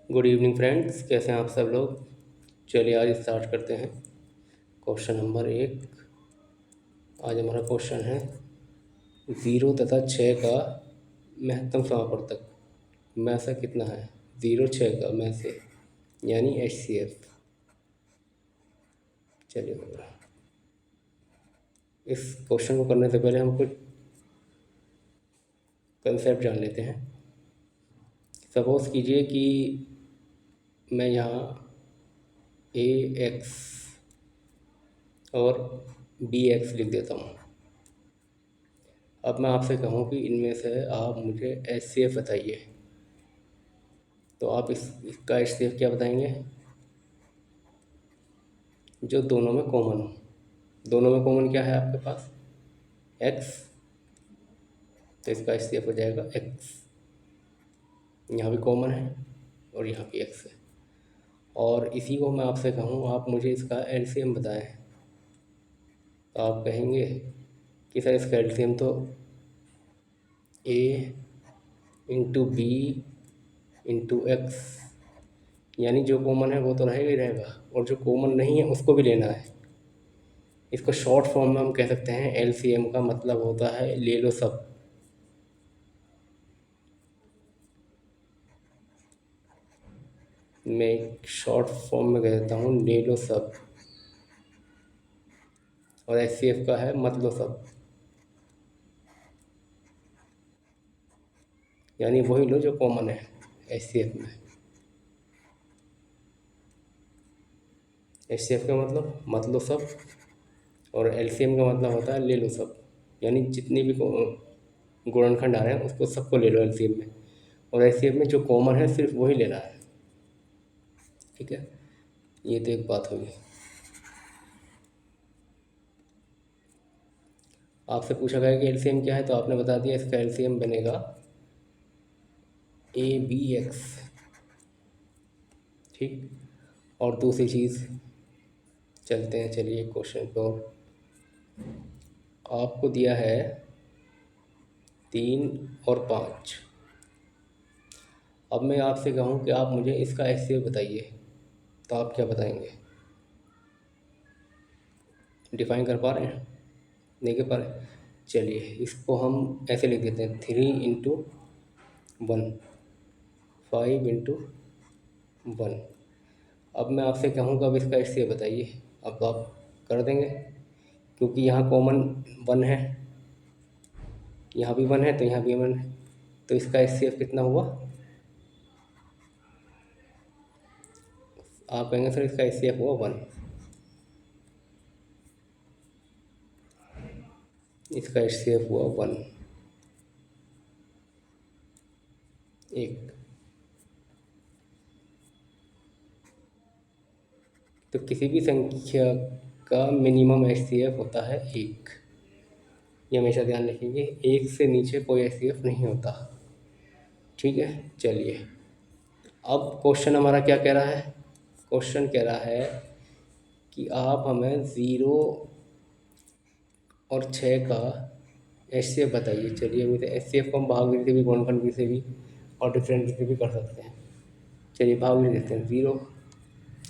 Good evening friends, कैसे हैं आप सब लोग। चलिए आज स्टार्ट करते हैं। Question number 1। आज हमारा क्वेश्चन है 0 तथा 6 का महत्तम समापवर्तक में से कितना है। 0 6 का में से यानी HCF। चलिए इस क्वेश्चन को करने से पहले हम कुछ कंसेप्ट जान लेते हैं। सपोज़ कीजिए कि मैं यहाँ AX और BX लिख देता हूँ। अब मैं आपसे कहूँ कि इनमें से आप मुझे HCF बताइए, तो आप इसका HCF क्या बताएंगे जो दोनों में कॉमन हो। दोनों में कॉमन क्या है आपके पास, X, तो इसका HCF हो जाएगा X। यहाँ भी कॉमन है और यहाँ भी X है। और इसी को मैं आपसे कहूँ आप मुझे इसका LCM बताएं, तो आप कहेंगे कि सर इसका LCM तो A into B into X, यानी जो कॉमन है वो तो रहेगा ही रहेगा और जो कॉमन नहीं है उसको भी लेना है। इसको शॉर्ट फॉर्म में हम कह सकते हैं LCM का मतलब होता है ले लो सब। मैं एक शॉर्ट फॉर्म में कह देता हूँ ले लो सब, और HCF का है मत लो सब, यानी वही लो जो कॉमन है HCF में। HCF का मतलब मत लो सब और LCM का मतलब होता है ले लो सब, यानी जितने भी गुणनखंड आ रहे हैं उसको सबको ले लो LCM में, और HCF में जो कॉमन है सिर्फ वही लेना है। ठीक है, ये तो एक बात होगी। आपसे पूछा गया कि LCM क्या है, तो आपने बता दिया इसका LCM बनेगा ABX। ठीक, और दूसरी चीज़ चलते हैं, चलिए क्वेश्चन को आपको दिया है 3 और 5। अब मैं आपसे कहूँ कि आप मुझे इसका HCF बताइए, तो आप क्या बताएंगे। डिफाइन कर पा रहे हैं, नहीं कर पा रहे। चलिए इसको हम ऐसे लिख देते हैं 3 × 1, 5 × 1। अब मैं आपसे कहूँगा अब इसका HCF बताइए, अब आप कर देंगे क्योंकि यहाँ कॉमन 1 है, यहाँ भी 1 है तो यहाँ भी 1 है, तो इसका HCF कितना हुआ। आप कहेंगे सर इसका HCF हुआ 1, इसका HCF हुआ 1। एक, तो किसी भी संख्या का मिनिमम HCF होता है 1, ये हमेशा ध्यान रखिए। 1 से नीचे कोई HCF नहीं होता। ठीक है, चलिए अब क्वेश्चन हमारा क्या कह रहा है। क्वेश्चन कह रहा है कि आप हमें 0 और 6 का HCF बताइए। चलिए हम इसे HCF को हम भाग से भी, गुणनखंड से भी और डिफरेंट से भी कर सकते हैं। चलिए भाग देते हैं 0,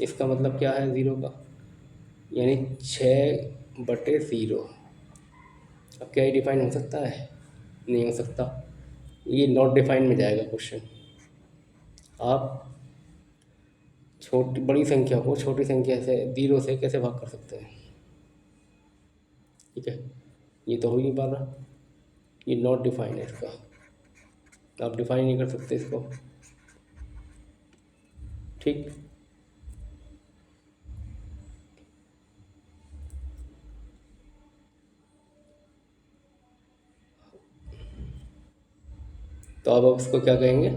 इसका मतलब क्या है 0 का, यानी 6/0। अब क्या ये डिफाइन हो सकता है, नहीं हो सकता, ये नॉट डिफाइन में जाएगा क्वेश्चन। आप छोटी बड़ी संख्या को छोटी संख्या से 0 से कैसे भाग कर सकते हैं। ठीक है, ये तो हो ही नहीं पा रहा, ये नॉट डिफाइन है इसका, आप डिफाइन नहीं कर सकते इसको। ठीक, तो अब आप इसको क्या कहेंगे,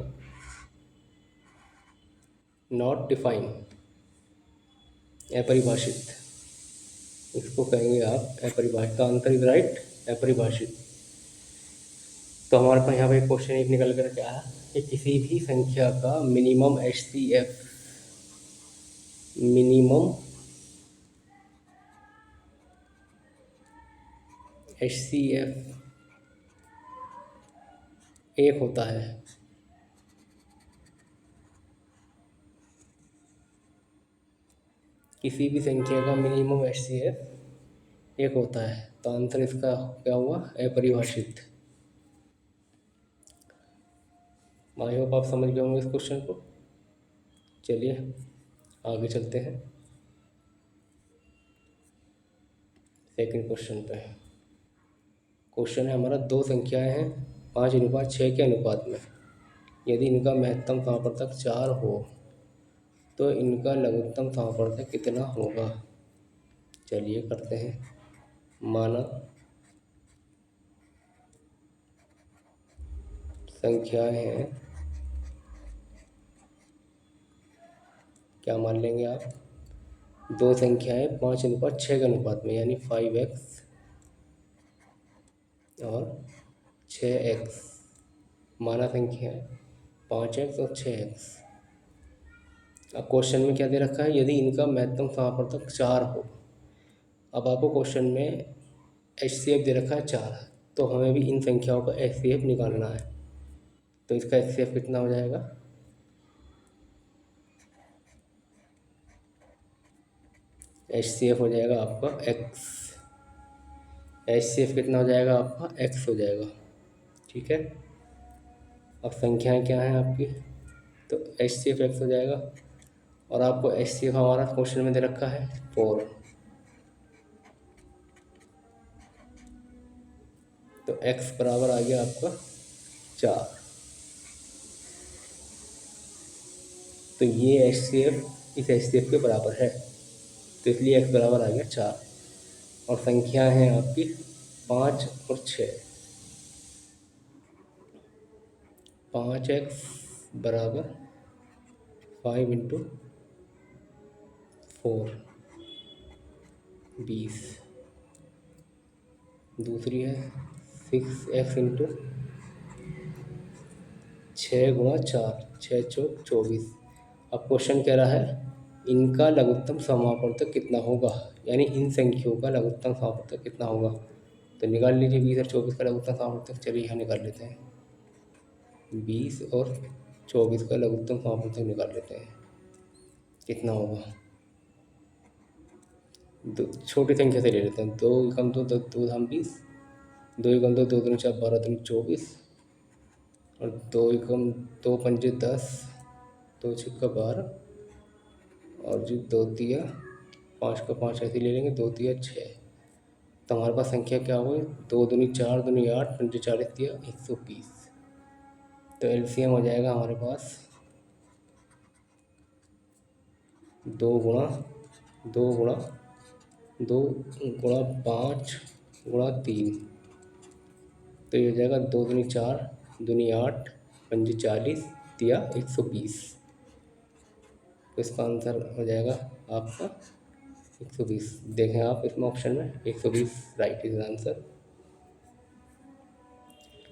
नॉट डिफाइन, अपरिभाषित, इसको कहेंगे आप अपरिभाषित। आंसर इज राइट, अपरिभाषित। तो हमारे पास यहाँ पे क्वेश्चन एक निकल कर क्या है कि किसी भी संख्या का मिनिमम HCF, मिनिमम HCF 1 होता है। किसी भी संख्या का मिनिमम HCF एक होता है, तो आंसर इसका क्या हुआ? अपरिभाषित। आई होप आप समझ गए होंगे इस क्वेश्चन को। चलिए आगे चलते हैं सेकंड क्वेश्चन पे। क्वेश्चन है हमारा, दो संख्याएं हैं 5:6 के अनुपात में। यदि इनका महत्तम समापवर्तक 4 हो तो इनका लघुत्तम समापवर्तक कितना होगा? चलिए करते हैं। माना संख्याएं हैं, क्या मान लेंगे आप? दो संख्याएं 5:6 के अनुपात में, यानी 5x और 6x। माना संख्या है 5x और 6x। अब क्वेश्चन में क्या दे रखा है? यदि इनका महत्तम समापवर्तक 4 हो। अब आपको क्वेश्चन में HCF दे रखा है 4, तो हमें भी इन संख्याओं का HCF निकालना है। तो इसका HCF कितना हो जाएगा? HCF हो जाएगा आपका x। HCF कितना हो जाएगा आपका? x हो जाएगा। ठीक है, अब संख्याएं क्या हैं आपकी? तो HCF x हो जाएगा। और आपको HCF हमारा क्वेश्चन में दे रखा है 4, तो x बराबर आ गया आपका 4। तो ये HCF इस HCF के बराबर है, तो इसलिए x बराबर आ गया 4। और संख्या हैं आपकी 5 और 6। 5x बराबर 5 × 4 20। दूसरी है 6x × 6 × 4 6 चौक 24। अब क्वेश्चन कह रहा है इनका लघुत्तम समापवर्तक कितना होगा, यानी इन संख्याओं का लघुत्तम समापवर्तक कितना होगा। तो निकाल लीजिए 20 और 24 का लघुत्तम समापवर्तक। चलिए यहाँ निकाल लेते हैं। 20 और 24 का लघुत्तम समापवर्तक निकाल लेते हैं, कितना होगा। दो छोटी संख्या से ले लेते हैं। 2 एकम 2 2 धाम 20, 2 एकम 2 2 दूनी 4 12 दूनी 24, और 2 एकम 2 पंजे 10, 2 छक्का 12, और जो 2 तिया 5 का 5 ऐसे ले लेंगे, 2 तिया 6। तो हमारे पास संख्या क्या हुई? 2 दूनी 4 दूनी 8 पंजे 40 तिया 120। तो LCM हो जाएगा हमारे पास 2 गुणा 2 गुणा 2 गुणा 5 गुणा 3। तो ये हो जाएगा 2 दूनी 4 दूनी 8 पंजे 40 तिया 120। तो इसका आंसर हो जाएगा आपका 120। देखें आप इसमें ऑप्शन में 120 राइट इज आंसर।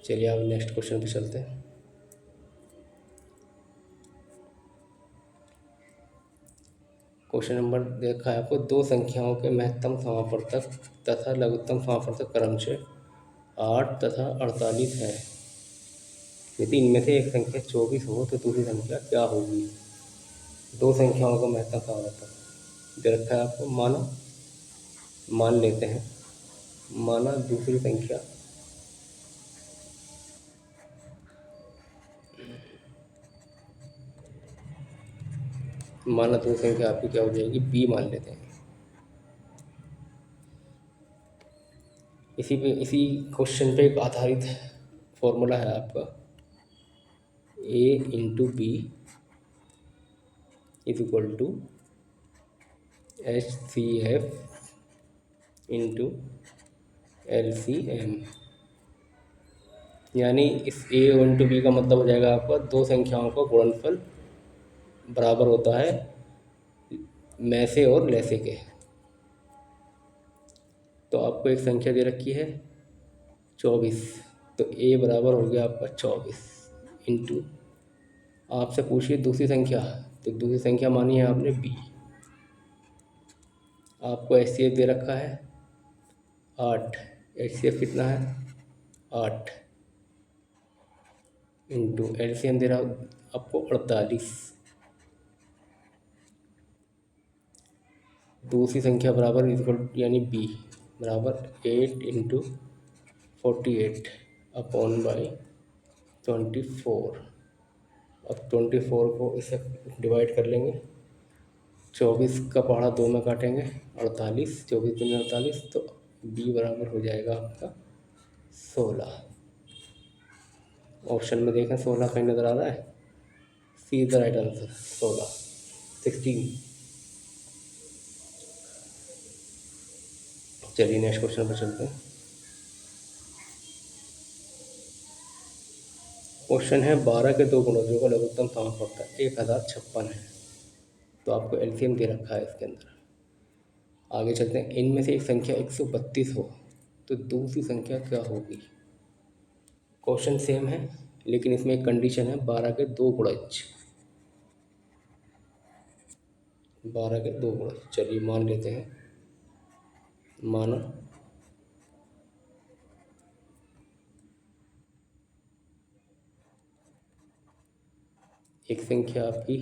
चलिए अब नेक्स्ट क्वेश्चन पे चलते हैं। क्वेश्चन नंबर देखा है आपको, दो संख्याओं के महत्तम समापवर्तक तथा लघुत्तम समापवर्तक क्रमशः 8 तथा 48 है। यदि इनमें से एक संख्या 24 हो तो दूसरी संख्या क्या होगी? दो संख्याओं का महत्तम समापवर्तक दे रखा है आपको। मान लेते हैं, माना दूसरी संख्या आपकी क्या हो जाएगी? b मान लेते हैं। इसी क्वेश्चन पे एक आधारित फॉर्मूला है आपका, A × B = HCF × LCM। यानी इस A × B का मतलब हो जाएगा आपका दो संख्याओं का गुणनफल बराबर होता है में से और लैसे के। तो आपको एक संख्या दे रखी है 24, तो A बराबर हो गया आपका 24 इंटू, आपसे पूछिए दूसरी संख्या, तो दूसरी संख्या मानी है आपने B। आपको HCF दे रखा है 8। HCF कितना है? 8 इंटू LCM दे रहा आपको 48। दूसरी संख्या बराबर इक्वल यानी बी बराबर 8 × 48 अपॉन बाई 24। अब 24 को इसे डिवाइड कर लेंगे, 24 का पहाड़ा 2 में काटेंगे, 48, 24 दूनी 48, तो बी बराबर हो जाएगा आपका 16। ऑप्शन में देखें 16 कहीं नज़र आ रहा है? सी इज द राइट आंसर 16। 16। चलिए नेक्स्ट क्वेश्चन पर चलते हैं। क्वेश्चन है 12 के दो गुणजों का लघुत्तम समापवर्तक 1056 है। तो आपको एलसीएम दे रखा है इसके अंदर। आगे चलते हैं। इनमें से एक संख्या 132 हो तो दूसरी संख्या क्या होगी? क्वेश्चन सेम है लेकिन इसमें एक कंडीशन है, 12 के दो गुणज। 12 के दो गुणज, चलिए मान लेते हैं। मानो एक संख्या आपकी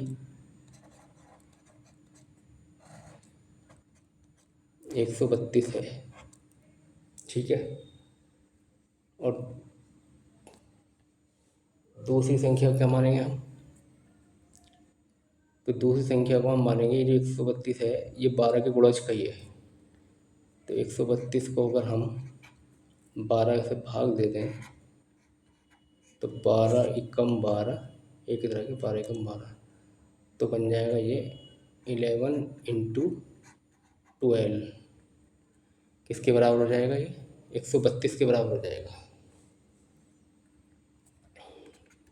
132 है, ठीक है, और दूसरी संख्या क्या मानेंगे हम? तो दूसरी संख्या को हम मानेंगे, ये जो 132 है ये 12 के गुणज का ही है। तो 132 को अगर हम 12 से भाग देते हैं तो 12 एकम 12, एक तरह के 12 एकम 12, तो बन जाएगा ये 11 × 12। किसके बराबर हो जाएगा ये? 132 के बराबर हो जाएगा।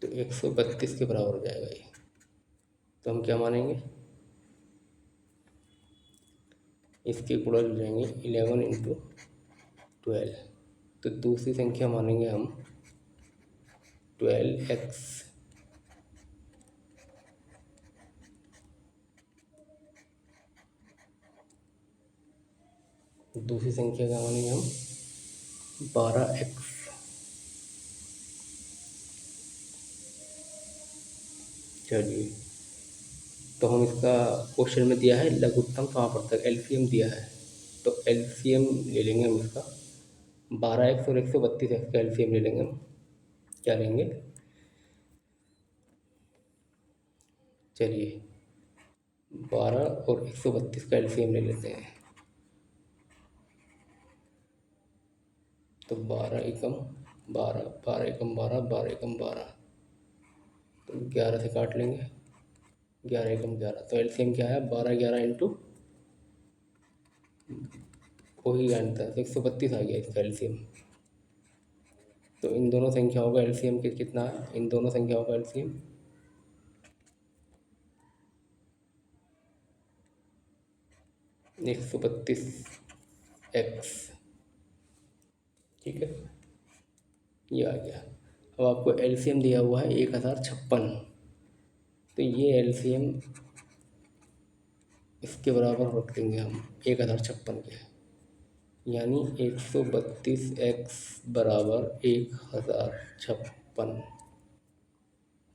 तो 132 के बराबर हो जाएगा ये। तो हम क्या मानेंगे? इसके गुणज हो जाएंगे 11 × 12। तो दूसरी संख्या मानेंगे हम 12x। दूसरी संख्या क्या मानेंगे हम? 12x। चलिए, तो हम इसका क्वेश्चन में दिया है लघुत्तम समापवर्तक, एलसीएम दिया है। तो एलसीएम ले लेंगे हम इसका, 12x और 132x का एलसीएम ले लेंगे हम। क्या लेंगे? चलिए 12 और 132 का एलसीएम ले लेते हैं। तो 12 एकम 12, 12 एकम 12, 12 एकम 12, तो 11 से काट लेंगे, 11 एकम 11। तो एलसीएम क्या है? 12 11 इंटू वही आंसर, तो 132 आ गया इसका एलसीएम। तो इन दोनों संख्याओं का एलसीएम कितना है? इन दोनों संख्याओं का एलसीएम 132x, ठीक है, ये आ गया। अब आपको एलसीएम दिया हुआ है 1056, तो ये एलसीएम इसके बराबर रख देंगे हम 1056 के, यानी 132x बराबर 1056।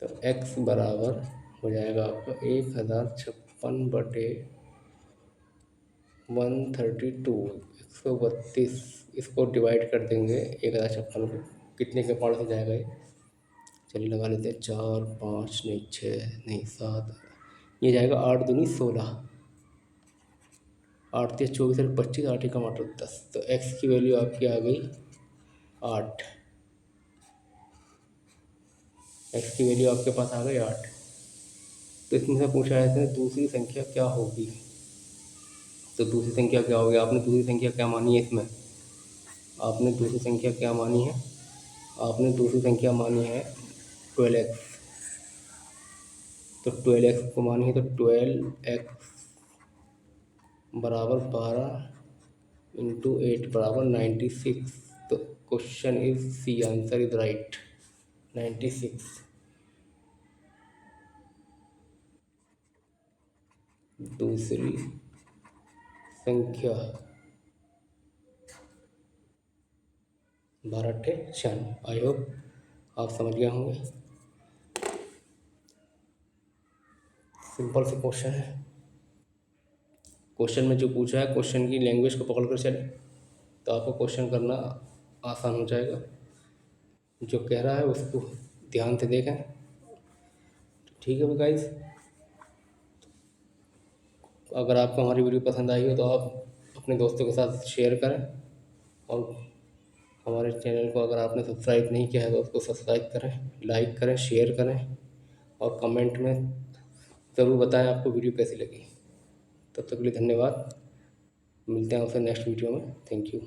तो x बराबर हो जाएगा आपका 1056/132। 132 इसको डिवाइड कर देंगे 1056 को, कितने के पार से जाएगा ये? चलिए लगा लेते हैं, 4 5 नहीं 6 नहीं 7, ये जाएगा 8 दूनी 16, 8 3 24 और 25, 8 एकम 8 10। तो x की वैल्यू आपकी आ गई 8। x की वैल्यू आपके पास आ गई 8। तो इसमें से पूछा है इसने दूसरी संख्या क्या होगी? तो दूसरी संख्या क्या होगी? आपने दूसरी संख्या क्या मानी है इसमें? आपने दूसरी संख्या क्या मानी है? आपने दूसरी संख्या मानी है 12x। तो 12x को मानी है, तो 12x बराबर 12 इंटू 8 बराबर 96। तो question is C, answer is right 96। दूसरी संख्या 12 × 96। आई होप आप समझ गए होंगे। सिंपल से क्वेश्चन है। क्वेश्चन में जो पूछा है क्वेश्चन की लैंग्वेज को पकड़ कर चले तो आपको क्वेश्चन करना आसान हो जाएगा। जो कह रहा है उसको ध्यान से देखें। ठीक है गाइस, अगर आपको हमारी वीडियो पसंद आई हो तो आप अपने दोस्तों के साथ शेयर करें, और हमारे चैनल को अगर आपने सब्सक्राइब नहीं किया है तो उसको सब्सक्राइब करें, लाइक करें, शेयर करें, और कमेंट में ज़रूर बताएं आपको वीडियो कैसी लगी। तब तक के लिए धन्यवाद। मिलते हैं आपसे नेक्स्ट वीडियो में। Thank you.